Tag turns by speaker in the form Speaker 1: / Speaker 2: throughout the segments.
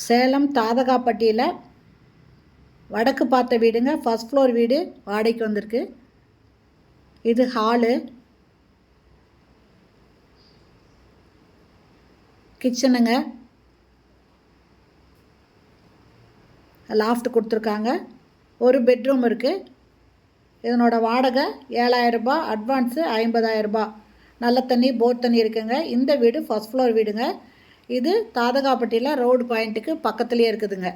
Speaker 1: சேலம் தாதகாப்பட்டியில் வடக்கு பார்த்த வீடுங்க. ஃபர்ஸ்ட் ஃப்ளோர் வீடு வாடகைக்கு வந்திருக்கு. இது ஹாலு, கிச்சனுங்க, லாஃப்ட் கொடுத்துருக்காங்க. ஒரு பெட்ரூம் இருக்குது. இதனோட வாடகை 7,000 ரூபாய், அட்வான்ஸு 50,000 ரூபாய். நல்ல தண்ணி, போர் தண்ணி இருக்குங்க. இந்த வீடு ஃபர்ஸ்ட் ஃப்ளோர் வீடுங்க. இது தாதகாப்பட்டியில் ரோடு பாயிண்ட்டுக்கு பக்கத்துலேயே இருக்குதுங்க.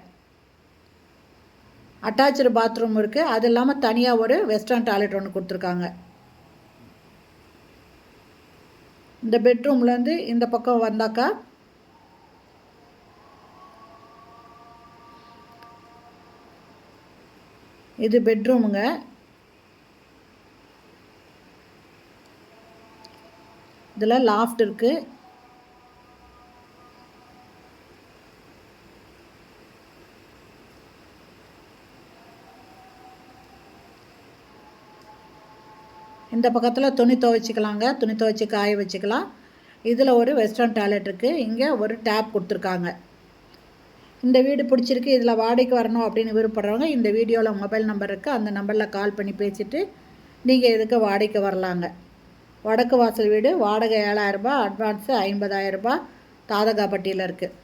Speaker 1: அட்டாச்சு பாத்ரூம் இருக்குது. அது இல்லாமல் தனியாக ஒரு வெஸ்டர்ன் டாய்லெட் ஒன்று கொடுத்துருக்காங்க. இந்த பெட்ரூம்லேருந்து இந்த பக்கம் வந்தாக்கா இது பெட்ரூமுங்க. இதில் லாஃப்ட் இருக்குது. இந்த பக்கத்தில் துணி துவைச்சிக்கலாங்க. துணி துவைச்சி காய வச்சுக்கலாம். இதில் ஒரு வெஸ்டர்ன் டாய்லெட் இருக்குது. இங்கே ஒரு டேப் கொடுத்துருக்காங்க. இந்த வீடு பிடிச்சிருக்கு, இதில் வாடகைக்கு வரணும் அப்படின்னு விருப்பப்படுறவங்க இந்த வீடியோவில் மொபைல் நம்பர் இருக்குது. அந்த நம்பரில் கால் பண்ணி பேசிவிட்டு நீங்கள் இதுக்கு வாடகைக்கு வரலாங்க. வடக்கு வாசல் வீடு, வாடகை 7,000 ரூபாய், அட்வான்ஸு 50,000 ரூபாய். தாதகாப்பட்டியில் இருக்குது.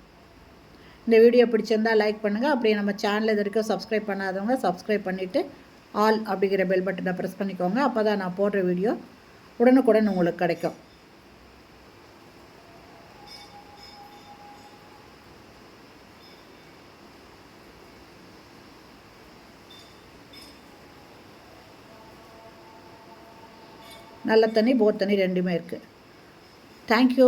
Speaker 1: இந்த வீடியோ பிடிச்சிருந்தால் லைக் பண்ணுங்கள். அப்படியே நம்ம சேனல் இது வரைக்கும் சப்ஸ்கிரைப் பண்ணாதவங்க சப்ஸ்கிரைப் பண்ணிவிட்டு ஆல் அப்படிங்கிற பெல் பட்டனை ப்ரெஸ் பண்ணிக்கோங்க. அப்போ தான் நான் போடுற வீடியோ உடனுக்குடன் உங்களுக்கு கிடைக்கும். நல்ல தண்ணி, போர் தண்ணி ரெண்டுமே இருக்குது. தேங்க்யூ.